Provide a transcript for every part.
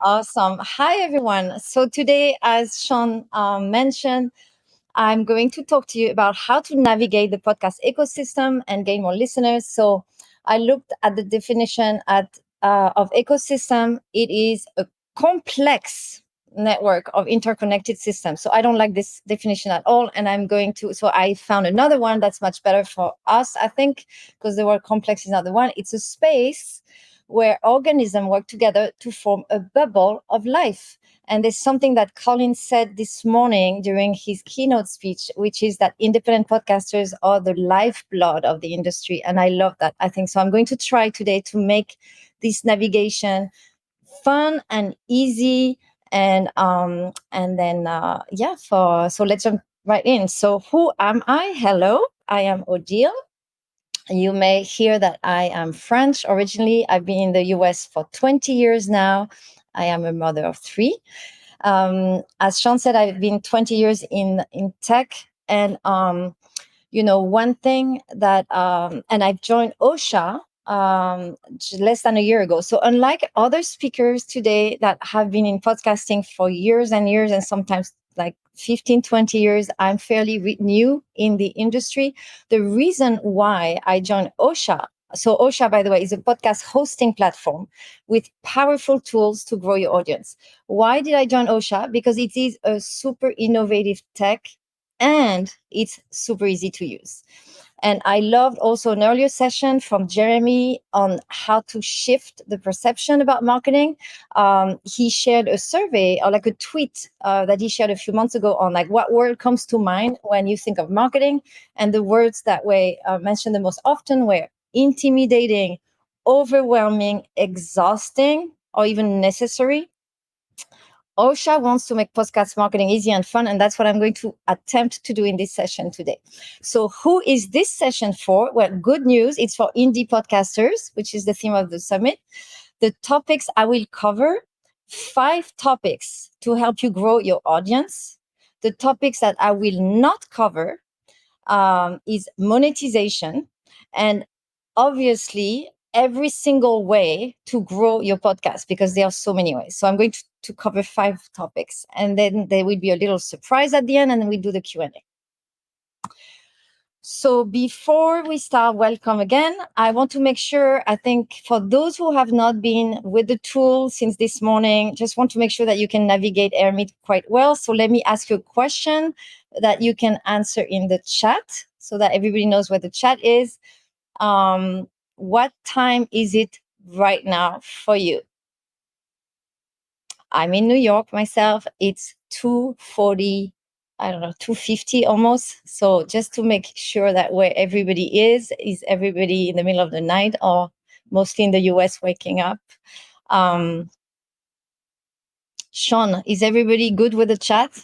Awesome. Hi, everyone. So today, as Sean mentioned, I'm going to talk to you about how to navigate the podcast ecosystem and gain more listeners. So I looked at the definition of ecosystem. It is a complex network of interconnected systems. So I don't like this definition at all. And so I found another one that's much better for us, I think, because the word complex is not the one. It's a space where organisms work together to form a bubble of life. And there's something that Colin said this morning during his keynote speech, which is that independent podcasters are the lifeblood of the industry. And I love that. I think so. I'm going to try today to make this navigation fun and easy. So let's jump right in. So who am I? Hello, I am Odile. You may hear that I am French originally. I've been in the US for 20 years now. I am a mother of three. As Sean said, I've been 20 years in tech. And, one thing and I've joined OSHA less than a year ago. So unlike other speakers today that have been in podcasting for years and years, and sometimes like 15, 20 years, I'm fairly new in the industry. The reason why I joined OSHA, so OSHA, by the way, is a podcast hosting platform with powerful tools to grow your audience. Why did I join OSHA? Because it is a super innovative tech and it's super easy to use. And I loved also an earlier session from Jeremy on how to shift the perception about marketing. He shared a survey or like a tweet that he shared a few months ago on like what word comes to mind when you think of marketing. And the words that were mentioned the most often were intimidating, overwhelming, exhausting, or even necessary. OSHA wants to make podcast marketing easy and fun, and that's what I'm going to attempt to do in this session today. So who is this session for? Well, good news, it's for indie podcasters, which is the theme of the summit. The topics I will cover, 5 topics to help you grow your audience. The topics that I will not cover is monetization, and obviously every single way to grow your podcast, because there are so many ways. So I'm going to cover 5 topics, and then there will be a little surprise at the end, and then we do the Q&A. So before we start, welcome again. I want to make sure, I think for those who have not been with the tool since this morning, just want to make sure that you can navigate Airmeet quite well. So let me ask you a question that you can answer in the chat so that everybody knows where the chat is. What time is it right now for you? I'm in New York myself. It's 2:40, I don't know, 2:50 almost. So just to make sure that where everybody is everybody in the middle of the night or mostly in the US waking up? Sean, is everybody good with the chat?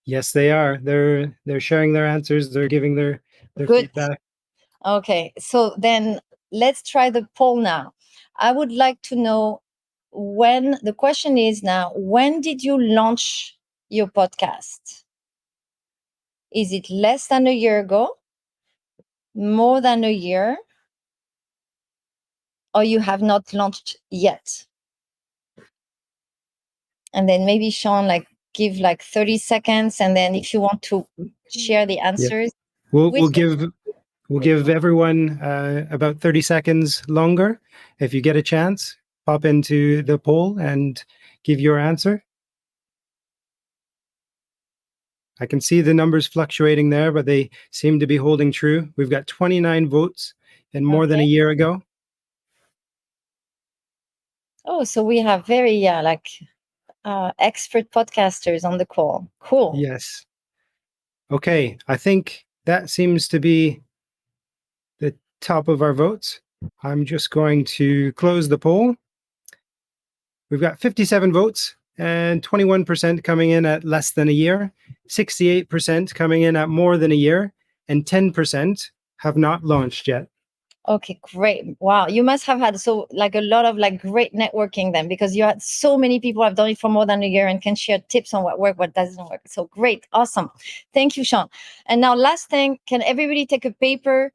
Yes, they are. They're sharing their answers. They're giving their Good. feedback. Okay, so then let's try the poll now. I would like to know the question is now, when did you launch your podcast? Is it less than a year ago, more than a year, or you have not launched yet? And then maybe Sean, give 30 seconds, and then if you want to share the answers. Yeah. We'll give everyone about 30 seconds longer. If you get a chance, pop into the poll and give your answer. I can see the numbers fluctuating there, but they seem to be holding true. We've got 29 votes and more than a year ago. Oh, so we have very expert podcasters on the call. Cool. Yes. Okay, I think that seems to be the top of our votes. I'm just going to close the poll. We've got 57 votes and 21% coming in at less than a year, 68% coming in at more than a year, and 10% have not launched yet. Okay, great. Wow. You must have had a lot of great networking then, because you had so many people have done it for more than a year and can share tips on what works, what doesn't work. So great. Awesome. Thank you, Sean. And now last thing, can everybody take a paper,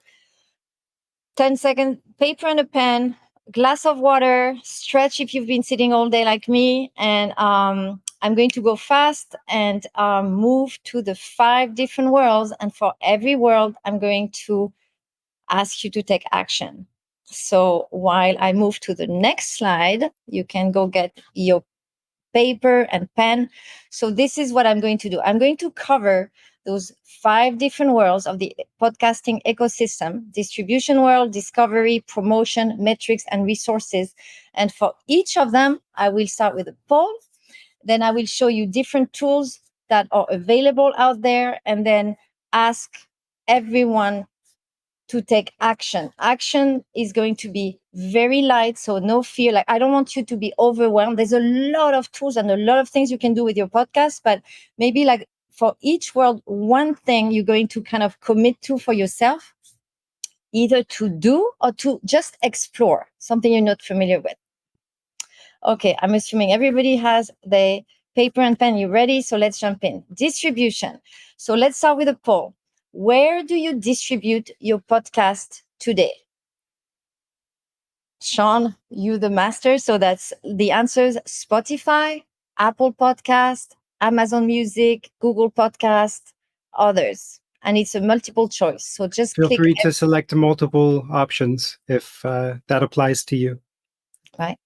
10 seconds, paper and a pen, glass of water, stretch if you've been sitting all day like me, and I'm going to go fast and move to the 5 different worlds. And for every world, I'm going to ask you to take action. So while I move to the next slide, you can go get your paper and pen. So this is what I'm going to do. I'm going to cover those 5 different worlds of the podcasting ecosystem: distribution world, discovery, promotion, metrics, and resources. And for each of them, I will start with a poll. Then I will show you different tools that are available out there, and then ask everyone to take action. Action is going to be very light, so no fear. Like, I don't want you to be overwhelmed. There's a lot of tools and a lot of things you can do with your podcast, but maybe like for each world, one thing you're going to kind of commit to for yourself, either to do or to just explore something you're not familiar with. Okay, I'm assuming everybody has the paper and pen. You ready? So let's jump in. Distribution. So let's start with a poll. Where do you distribute your podcast today? Sean, you the master. So that's the answers: Spotify, Apple Podcast, Amazon Music, Google Podcast, others. And it's a multiple choice. So just Feel click free to select multiple options if that applies to you. right.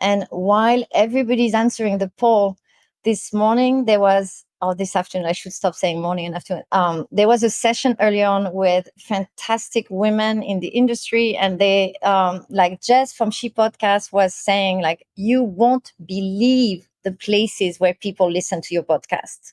And while everybody's answering the poll, this morning there was, or this afternoon, I should stop saying morning and afternoon. There was a session early on with fantastic women in the industry, and they, like Jess from She Podcast was saying, like, you won't believe the places where people listen to your podcast.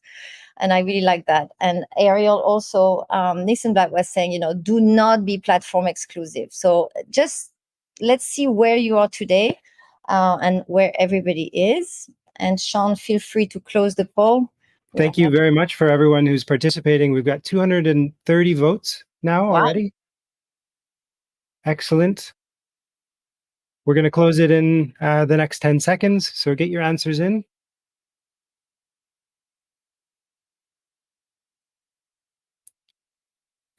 And I really like that. And Ariel also, Nissenblatt was saying, do not be platform exclusive. So just let's see where you are today. And where everybody is. And Sean, feel free to close the poll. Thank you very much for everyone who's participating. We've got 230 votes now already. Excellent. We're going to close it in the next 10 seconds. So get your answers in.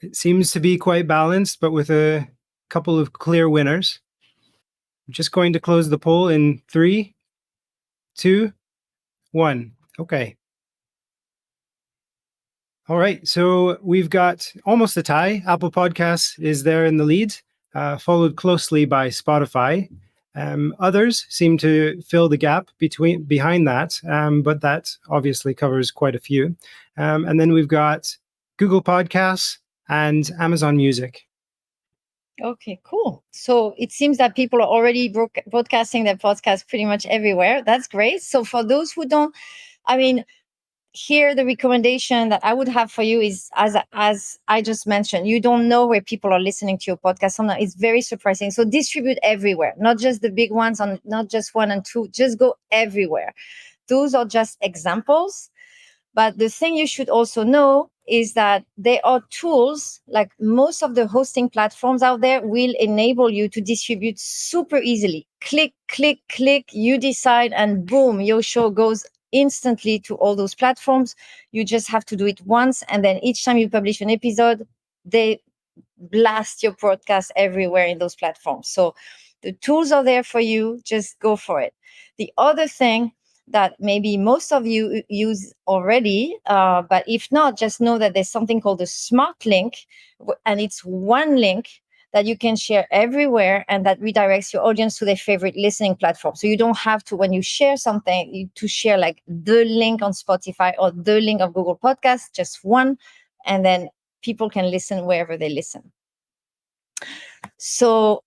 It seems to be quite balanced, but with a couple of clear winners. I'm just going to close the poll in 3, 2, 1. Okay. All right. So we've got almost a tie. Apple Podcasts is there in the lead, followed closely by Spotify. Others seem to fill the gap behind that, but that obviously covers quite a few. And then we've got Google Podcasts and Amazon Music. Okay, cool. So it seems that people are already broadcasting their podcast pretty much everywhere. That's great. So for those who don't, here the recommendation that I would have for you is, as I just mentioned, you don't know where people are listening to your podcast. Sometimes it's very surprising. So distribute everywhere, not just the big ones, on not just 1 and 2. Just go everywhere. Those are just examples. But the thing you should also know is that there are tools, like most of the hosting platforms out there will enable you to distribute super easily. Click, click, click, you decide, and boom, your show goes instantly to all those platforms. You just have to do it once. And then each time you publish an episode, they blast your broadcast everywhere in those platforms. So the tools are there for you. Just go for it. The other thing that maybe most of you use already, but if not, just know that there's something called a smart link, and it's one link that you can share everywhere, and that redirects your audience to their favorite listening platform. So you don't have to, when you share something, to share like the link on Spotify or the link of Google Podcasts, just one, and then people can listen wherever they listen. So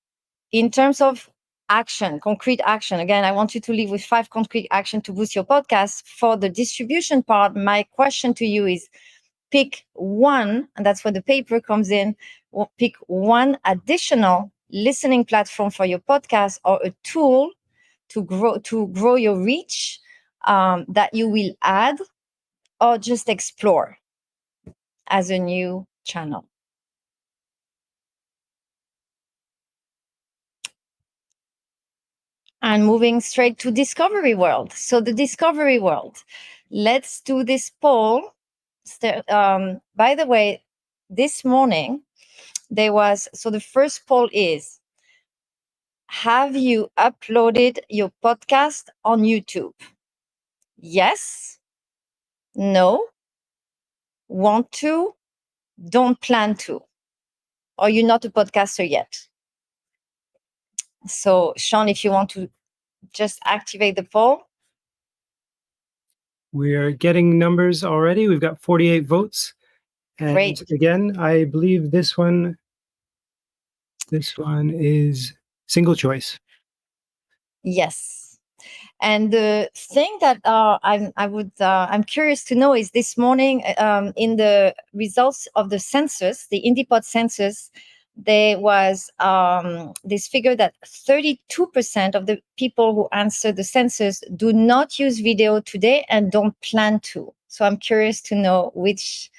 in terms of action, concrete action, again, I want you to leave with 5 concrete action to boost your podcast. For the distribution part, my question to you is, pick one, and that's where the paper comes in. Pick one additional listening platform for your podcast, or a tool to grow your reach, that you will add or just explore as a new channel. And moving straight to Discovery World. So the Discovery World, let's do this poll. By the way, this morning, there was, so the first poll is, have you uploaded your podcast on YouTube? Yes, no, want to, don't plan to, or you're not a podcaster yet. So, Sean, if you want to just activate the poll. We are getting numbers already. We've got 48 votes. And Great. again, I believe this one is single choice. Yes. And the thing that I'm curious to know is this morning in the results of the census, the IndyPod census, there was this figure that 32% of the people who answered the census do not use video today and don't plan to. So I'm curious to know which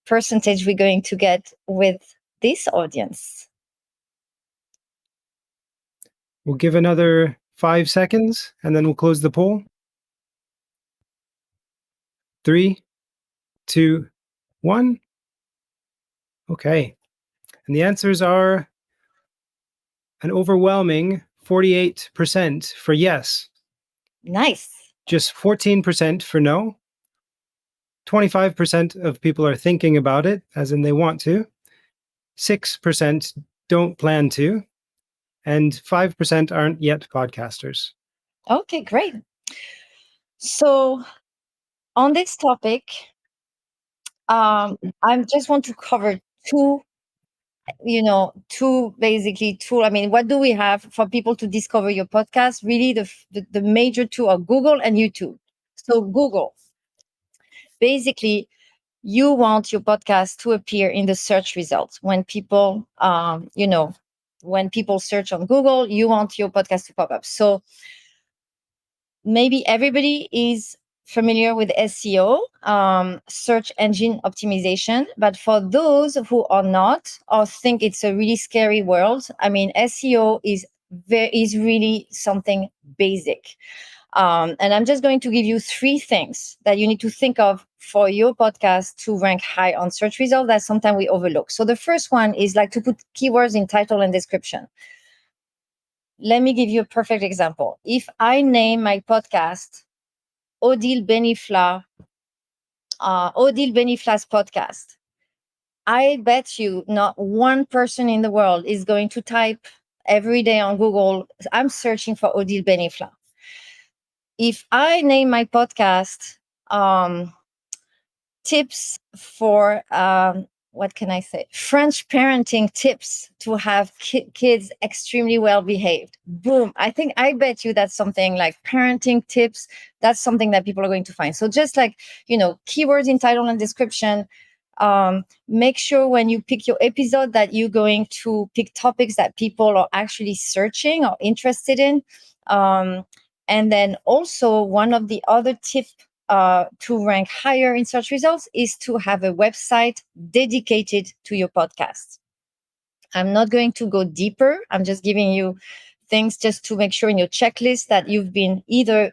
percentage we're going to get with this audience. We'll give another 5 seconds and then we'll close the poll. 3, 2, 1. Okay. And the answers are an overwhelming 48% for yes. Nice. Just 14% for no. 25% of people are thinking about it, as in they want to. 6% don't plan to. And 5% aren't yet podcasters. Okay, great. So on this topic, I just want to cover two, I mean, what do we have for people to discover your podcast? Really, the major two are Google and YouTube. So Google, basically, you want your podcast to appear in the search results when people, when people search on Google, you want your podcast to pop up. So maybe everybody is familiar with SEO, search engine optimization. But for those who are not or think it's a really scary world, I mean, SEO is really something basic. And I'm just going to give you 3 things that you need to think of for your podcast to rank high on search results that sometimes we overlook. So the first one is like to put keywords in title and description. Let me give you a perfect example. If I name my podcast Odile Beniflah, Odile Beniflah's podcast, I bet you not one person in the world is going to type every day on Google, I'm searching for Odile Beniflah. If I name my podcast tips for what can I say? French parenting tips to have kids extremely well behaved. Boom. I bet you that's something like parenting tips. That's something that people are going to find. So just like, keywords in title and description, make sure when you pick your episode that you're going to pick topics that people are actually searching or interested in. And then also one of the other tips to rank higher in search results is to have a website dedicated to your podcast. I'm not going to go deeper. I'm just giving you things just to make sure in your checklist that you've been either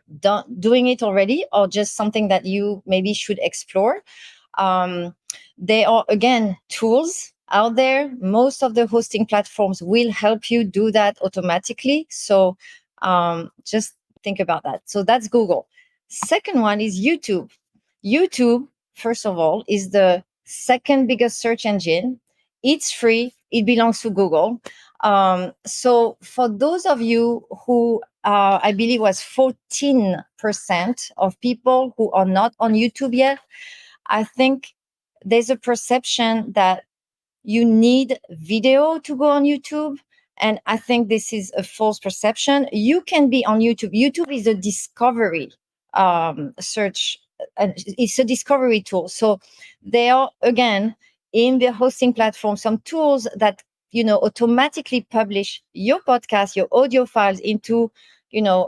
doing it already or just something that you maybe should explore. There are, again, tools out there. Most of the hosting platforms will help you do that automatically. So just think about that. So that's Google. Second one is YouTube. YouTube, first of all, is the second biggest search engine. It's free. It belongs to Google. So for those of you who I believe was 14% of people who are not on YouTube yet, I think there's a perception that you need video to go on YouTube. And I think this is a false perception. You can be on YouTube. YouTube is a discovery search. It's a discovery tool. So there are, again, in the hosting platform, some tools that, automatically publish your podcast, your audio files into, a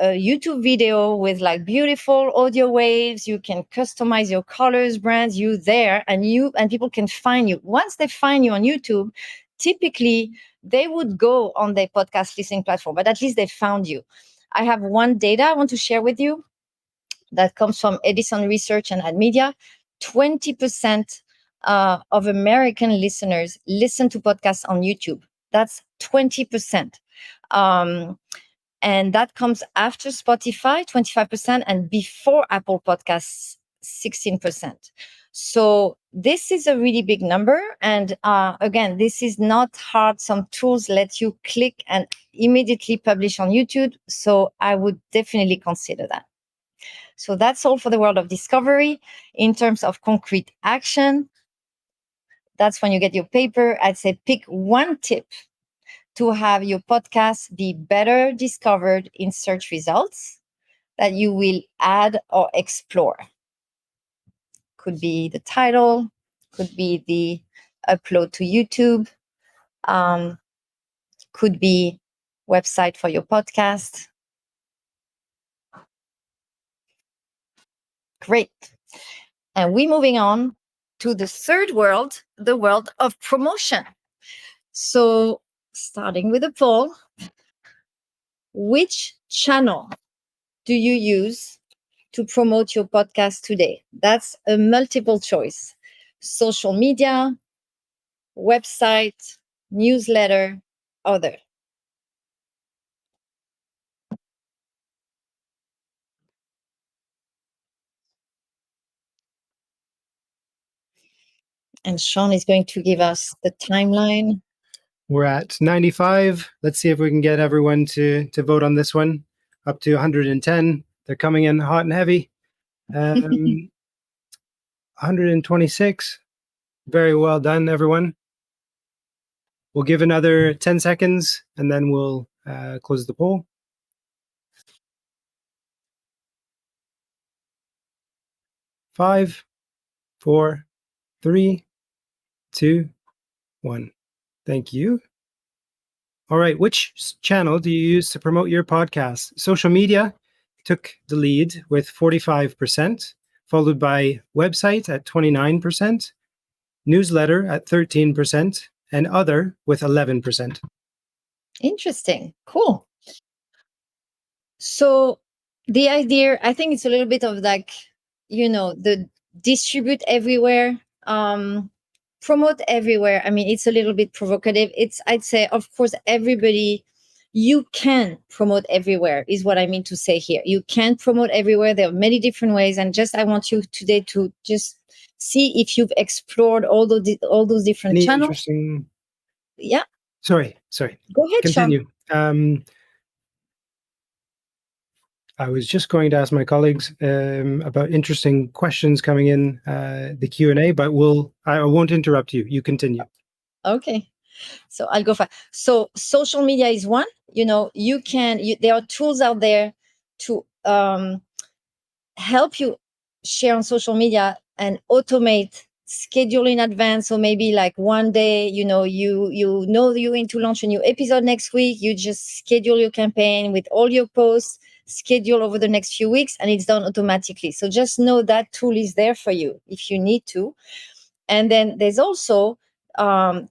YouTube video with like beautiful audio waves. You can customize your colors, brands, you there, and people can find you. Once they find you on YouTube, typically they would go on their podcast listening platform, but at least they found you. I have one data I want to share with you that comes from Edison Research and AdMedia. 20% of American listeners listen to podcasts on YouTube. That's 20%. And that comes after Spotify, 25%, and before Apple Podcasts, 16%. So this is a really big number. And again, this is not hard. Some tools let you click and immediately publish on YouTube. So I would definitely consider that. So that's all for the world of discovery. In terms of concrete action, that's when you get your paper. I'd say pick one tip to have your podcast be better discovered in search results that you will add or explore. Could be the title, could be the upload to YouTube, could be website for your podcast. Great. And we're moving on to the third world, the world of promotion. So starting with a poll, which channel do you use to promote your podcast today? That's a multiple choice. Social media, website, newsletter, other. And Sean is going to give us the timeline. We're at 95. Let's see if we can get everyone to vote on this one. Up to 110. They're coming in hot and heavy. 126. Very well done, everyone. We'll give another 10 seconds and then we'll close the poll. 5, 4, 3, 2, 1. Thank you. All right. Which channel do you use to promote your podcast? Social media took the lead with 45%, followed by website at 29%, newsletter at 13%, and other with 11%. Interesting. Cool. So the idea, I think it's a little bit of like, the distribute everywhere, promote everywhere. I mean, it's a little bit provocative. I'd say, of course, everybody, you can promote everywhere is what I mean to say here. You can promote everywhere. There are many different ways. And I want you today to just see if you've explored all those different Any channels. interesting... Yeah. Sorry. Go ahead, Continue. Sean. I was just going to ask my colleagues about interesting questions coming in the Q&A, but I won't interrupt you. You continue. Okay. So I'll go fast. So social media is one. There are tools out there to help you share on social media and automate, schedule in advance. So maybe like one day, you're going to launch a new episode next week. You just schedule your campaign with all your posts, schedule over the next few weeks, and it's done automatically. So just know that tool is there for you if you need to. And then there's also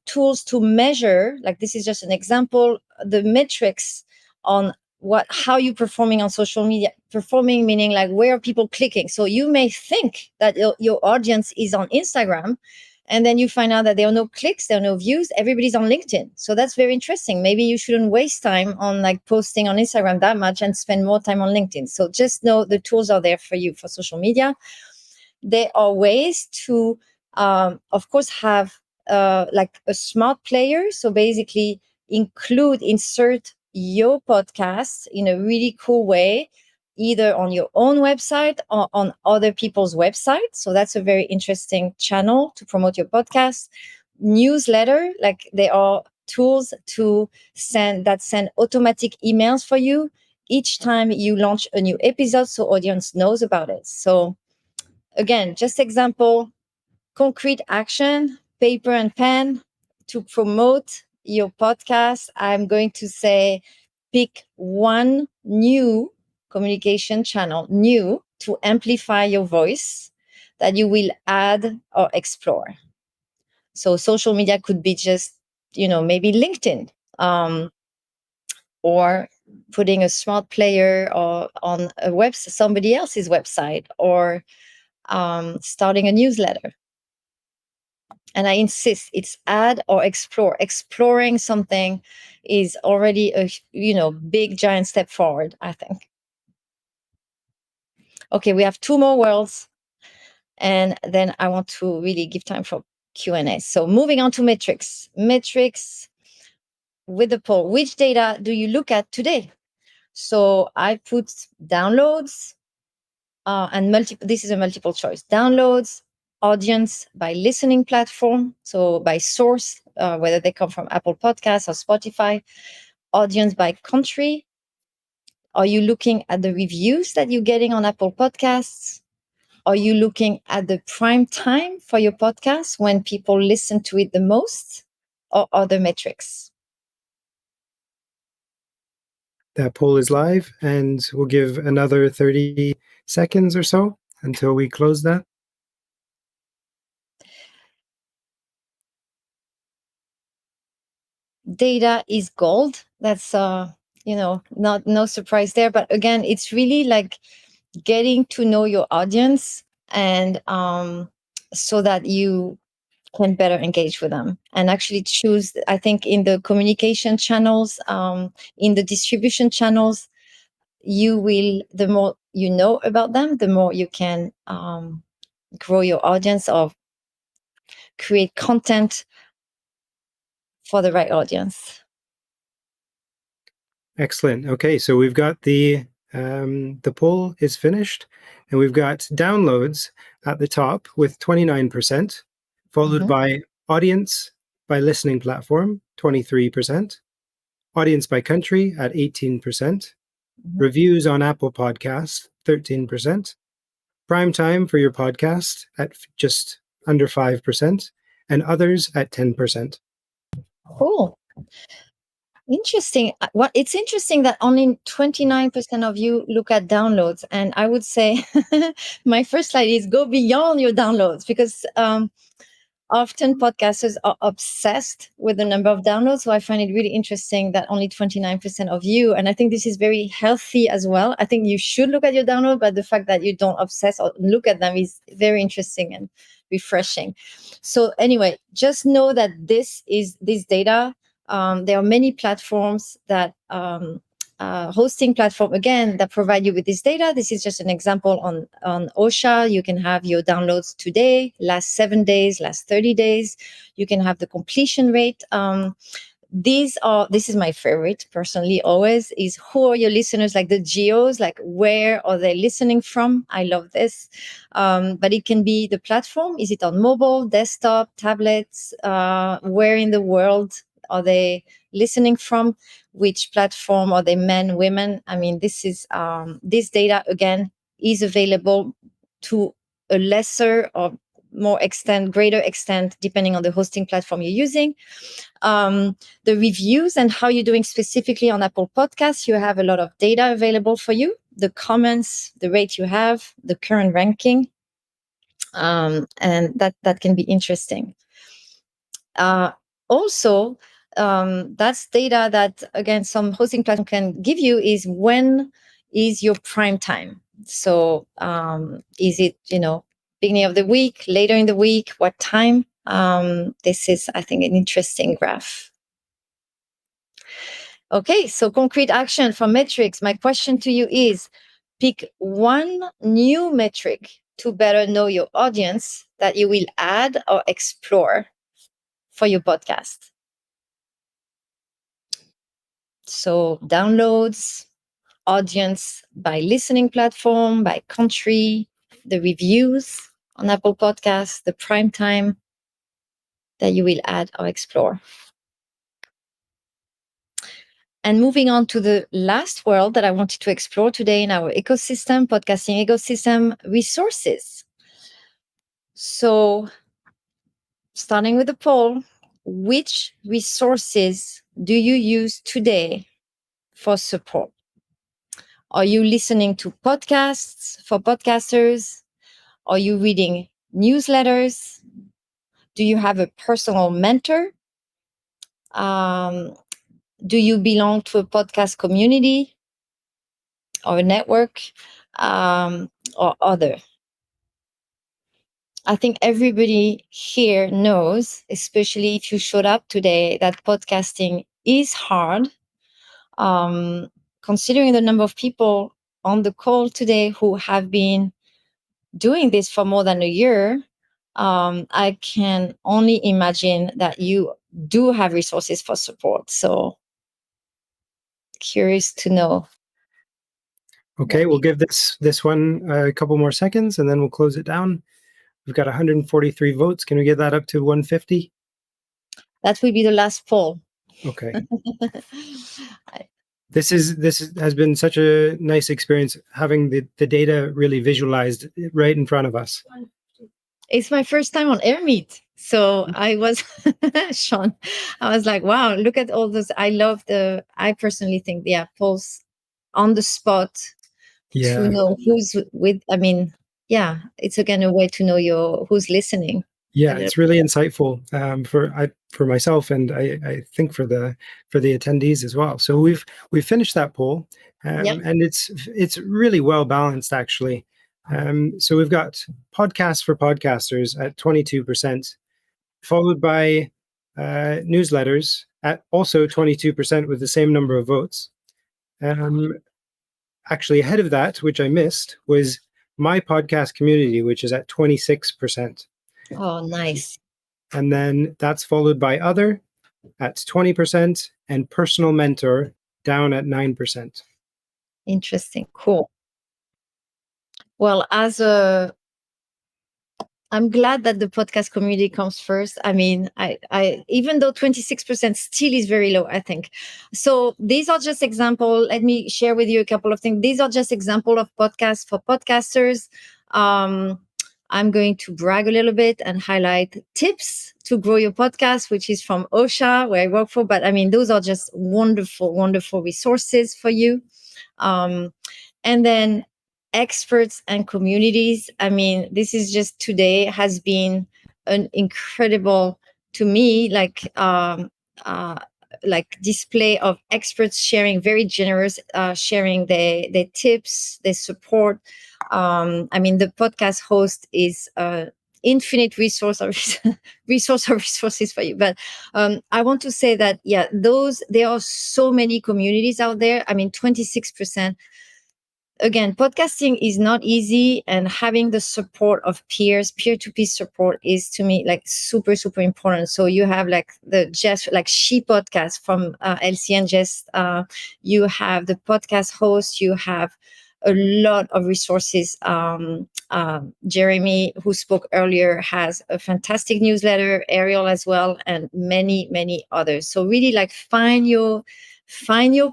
tools to measure, like this is just an example, the metrics on how you're performing on social media. Performing meaning like where are people clicking? So you may think that your audience is on Instagram, and then you find out that there are no clicks, there are no views, everybody's on LinkedIn. So that's very interesting. Maybe you shouldn't waste time on like posting on Instagram that much and spend more time on LinkedIn. So just know the tools are there for you for social media. There are ways to of course have like a smart player. So basically insert your podcast in a really cool way, either on your own website or on other people's websites. So that's a very interesting channel to promote your podcast. Newsletter, like there are tools to send automatic emails for you each time you launch a new episode, so audience knows about it. So again, just example, concrete action, paper and pen to promote your podcast. I'm going to say pick one new communication channel, to amplify your voice that you will add or explore. So social media could be just, maybe LinkedIn, or putting a smart player or on somebody else's website, or starting a newsletter. And I insist, it's add or explore. Exploring something is already a big giant step forward, I think. Okay, we have two more worlds, and then I want to really give time for Q&A. So moving on to metrics. Metrics with the poll. Which data do you look at today? So I put downloads, and this is a multiple choice. Downloads, audience by listening platform, so by source, whether they come from Apple Podcasts or Spotify. Audience by country. Are you looking at the reviews that you're getting on Apple Podcasts? Are you looking at the prime time for your podcast when people listen to it the most, or other metrics? That poll is live, and we'll give another 30 seconds or so until we close that. Data is gold. That's not no surprise there. But again, it's really like getting to know your audience, and so that you can better engage with them and actually choose. I think in the communication channels, in the distribution channels, the more you know about them, the more you can grow your audience or create content for the right audience. Excellent. Okay, so we've got the poll is finished, and we've got downloads at the top with 29%, followed by audience by listening platform, 23%, audience by country at 18%, reviews on Apple Podcasts, 13%, prime time for your podcast at just under 5%, and others at 10%. Cool. Interesting. It's interesting that only 29% of you look at downloads. And I would say my first slide is go beyond your downloads, because often podcasters are obsessed with the number of downloads. So I find it really interesting that only 29% of you, and I think this is very healthy as well. I think you should look at your download, but the fact that you don't obsess or look at them is very interesting and refreshing. So anyway, just know that this data. There are many platforms that hosting platform, again, that provide you with this data. This is just an example on OSHA. You can have your downloads today, last 7 days, last 30 days. You can have the completion rate. This is my favorite personally, always, is who are your listeners, like the geos, like where are they listening from? I love this. But it can be the platform. Is it on mobile, desktop, tablets? Where in the world are they listening from? Which platform? Are they men, women? I mean, this data, again, is available to a lesser or greater extent, depending on the hosting platform you're using. The reviews and how you're doing specifically on Apple Podcasts, you have a lot of data available for you. The comments, the rate you have, the current ranking, and that can be interesting. Also, that's data that, again, some hosting platform can give you, is when is your prime time. So is it beginning of the week, later in the week, what time? This is, I think, an interesting graph. Okay, so concrete action for metrics. My question to you is, pick one new metric to better know your audience that you will add or explore for your podcast. So downloads, audience by listening platform, by country, the reviews on Apple Podcasts, the prime time that you will add or explore. And moving on to the last world that I wanted to explore today in our ecosystem, podcasting ecosystem, resources. So starting with the poll, which resources do you use today for support? Are you listening to podcasts for podcasters? Are you reading newsletters? Do you have a personal mentor? Do you belong to a podcast community or a network, or other? I think everybody here knows, especially if you showed up today, that podcasting is hard. Um, Considering the number of people on the call today who have been doing this for more than a year, I can only imagine that you do have resources for support. So curious to know. Okay, we'll give this one a couple more seconds, and then we'll close it down. We've got 143 votes. Can we get that up to 150? That will be the last poll. Okay. This has been such a nice experience, having the data really visualized right in front of us. It's my first time on Air Meet. So I was, Sean, I was like, wow, look at all those. I personally think, yeah, polls on the spot to know who's with, I mean, yeah, it's again a way to know who's listening. Yeah, it's really insightful for myself, and I think for the attendees as well. So we've finished that poll, and it's really well balanced actually. So we've got podcasts for podcasters at 22%, followed by newsletters at also 22% with the same number of votes. Actually, ahead of that, which I missed, was my podcast community, which is at 26%. Oh, nice. And then that's followed by other at 20% and personal mentor down at 9%. Interesting. Cool. Well, I'm glad that the podcast community comes first. I mean, I even though 26% still is very low, I think. So these are just example. Let me share with you a couple of things. These are just example of podcasts for podcasters. I'm going to brag a little bit and highlight tips to grow your podcast, which is from OSHA, where I work for. But I mean, those are just wonderful, wonderful resources for you. And then experts and communities. I mean, this is just today has been an incredible, to me, like display of experts sharing, very generous, sharing their tips, their support. I mean, the podcast host is infinite resource of resources for you. But I want to say that, yeah, there are so many communities out there. I mean, 26%. Again, podcasting is not easy, and having the support of peers, peer-to-peer support is, to me, like super, super important. So you have like the Jess, like She Podcast from Elsie and Jess. You have the podcast host. You have a lot of resources. Jeremy, who spoke earlier, has a fantastic newsletter, Ariel as well, and many, many others. So really, like, find your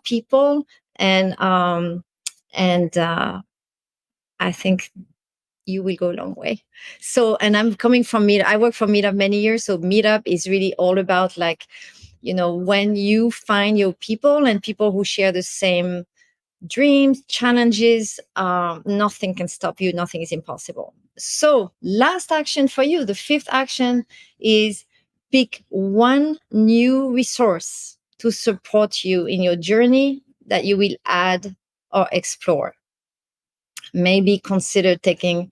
people, and I think you will go a long way. So, and I'm coming from Meetup. I work for Meetup many years. So Meetup is really all about, like, when you find your people and people who share the same dreams, challenges, nothing can stop you. Nothing is impossible. So last action for you, the fifth action, is pick one new resource to support you in your journey that you will add or explore. Maybe consider taking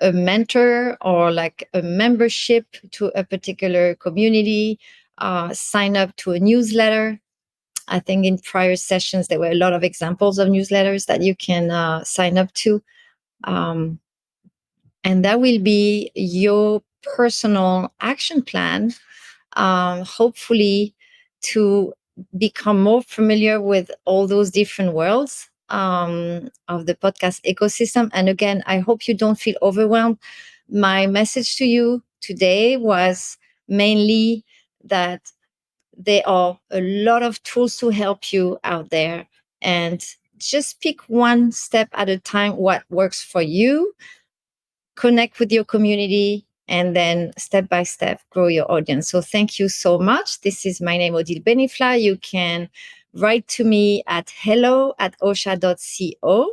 a mentor or like a membership to a particular community, sign up to a newsletter. I think in prior sessions, there were a lot of examples of newsletters that you can sign up to. And that will be your personal action plan, hopefully, to become more familiar with all those different worlds of the podcast ecosystem. And again, I hope you don't feel overwhelmed. My message to you today was mainly that there are a lot of tools to help you out there, and just pick one step at a time what works for you, connect with your community, and then step by step grow your audience. So thank you so much. This is my name, Odile Beniflah. You can write to me at hello@osha.co.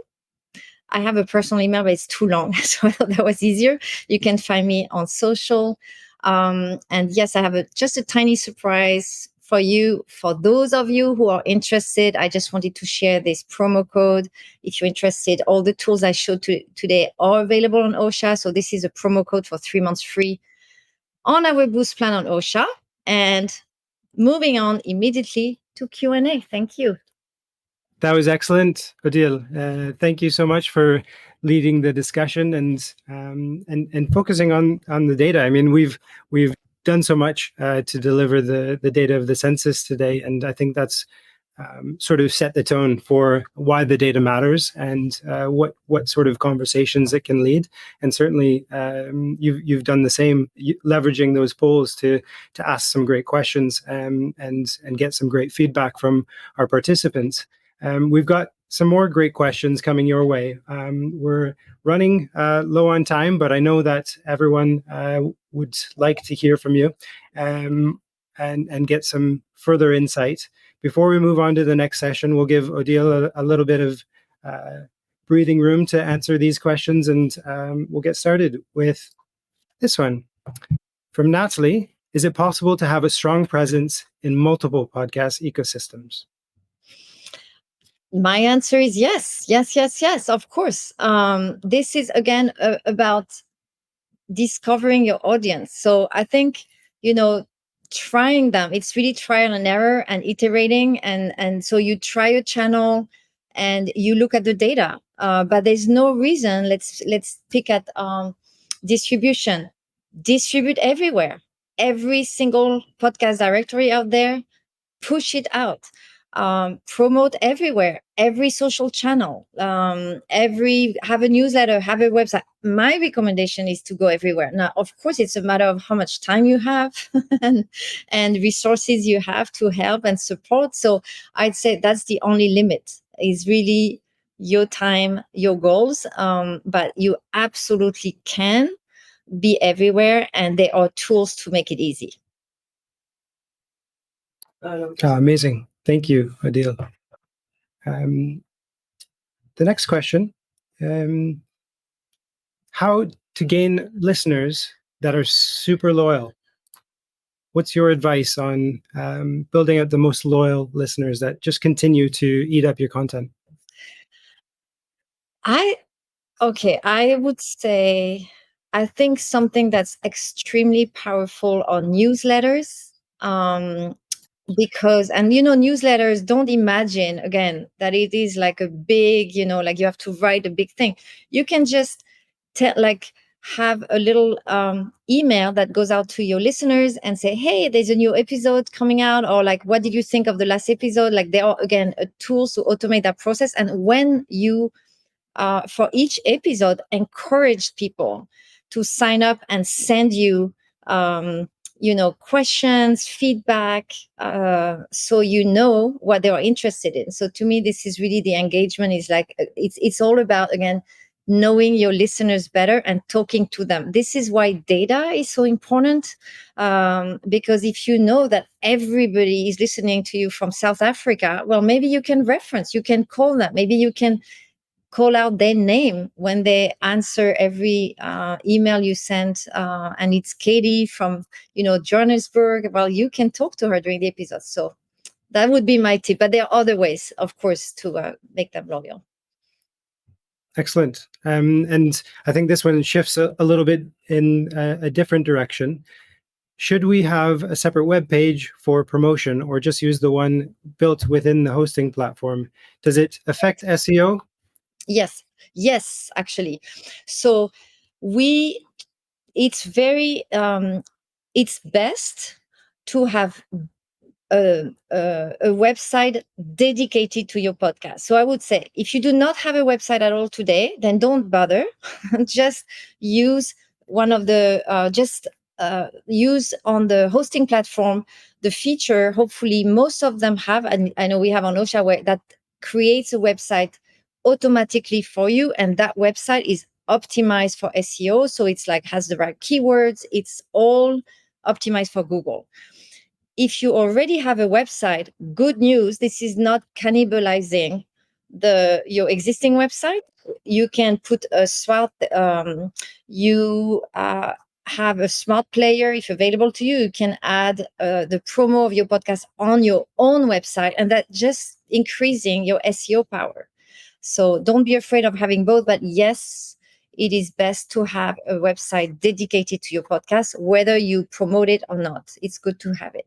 I have a personal email, but it's too long, so I thought that was easier. You can find me on social. And yes, I have just a tiny surprise for you. For those of you who are interested, I just wanted to share this promo code. If you're interested, all the tools I showed today are available on OSHA. So this is a promo code for 3 months free on our boost plan on OSHA. And moving on immediately to Q&A. Thank you. That was excellent, Odile. Thank you so much for leading the discussion and focusing on the data. I mean, we've done so much to deliver the data of the census today, and I think that's sort of set the tone for why the data matters and what sort of conversations it can lead. And certainly, you've done the same, leveraging those polls to ask some great questions and get some great feedback from our participants. We've got some more great questions coming your way. We're running low on time, but I know that everyone would like to hear from you and get some further insight. Before we move on to the next session, we'll give Odile a little bit of breathing room to answer these questions, and we'll get started with this one. From Natalie, is it possible to have a strong presence in multiple podcast ecosystems? My answer is yes, yes, yes, yes, of course. This is, again, about discovering your audience. So I think, trying them, it's really trial and error and iterating. And so you try a channel and you look at the data, but there's no reason. Let's pick at distribution. Distribute everywhere. Every single podcast directory out there, push it out. Promote everywhere, every social channel, have a newsletter, have a website. My recommendation is to go everywhere. Now, of course, it's a matter of how much time you have and resources you have to help and support. So I'd say that's the only limit, is really your time, your goals. But you absolutely can be everywhere, and there are tools to make it easy. Amazing. Thank you, Odile. The next question, how to gain listeners that are super loyal? What's your advice on building out the most loyal listeners that just continue to eat up your content? I would say, I think something that's extremely powerful are newsletters. Because, newsletters, don't imagine, again, that it is like a big, like you have to write a big thing. You can just have a little email that goes out to your listeners and say, hey, there's a new episode coming out, or like, what did you think of the last episode? Like, there are, again, tools to automate that process. And when you for each episode, encourage people to sign up and send you questions, feedback, so you know what they are interested in. So to me, this is really the engagement, is like, it's all about, again, knowing your listeners better and talking to them. This is why data is so important, because if you know that everybody is listening to you from South Africa, well, maybe you can you can call them, maybe you can call out their name when they answer every email you send, and it's Katie from Johannesburg. Well, you can talk to her during the episode. So that would be my tip, but there are other ways, of course, to make them loyal. Excellent. And I think this one shifts a little bit in a different direction. Should we have a separate web page for promotion, or just use the one built within the hosting platform? Does it affect SEO? Yes, actually. So it's very, it's best to have a website dedicated to your podcast. So I would say, if you do not have a website at all today, then don't bother. Just use one of the, use on the hosting platform the feature, hopefully most of them have, and I know we have on OSHA, where that creates a website automatically for you, and that website is optimized for SEO. So it's like, has the right keywords, it's all optimized for Google. If you already have a website, good news, this is not cannibalizing your existing website. You can put a swap. You have a smart player, if available to you, you can add the promo of your podcast on your own website, and that just increasing your SEO power. So don't be afraid of having both, but yes, it is best to have a website dedicated to your podcast, whether you promote it or not. It's good to have it.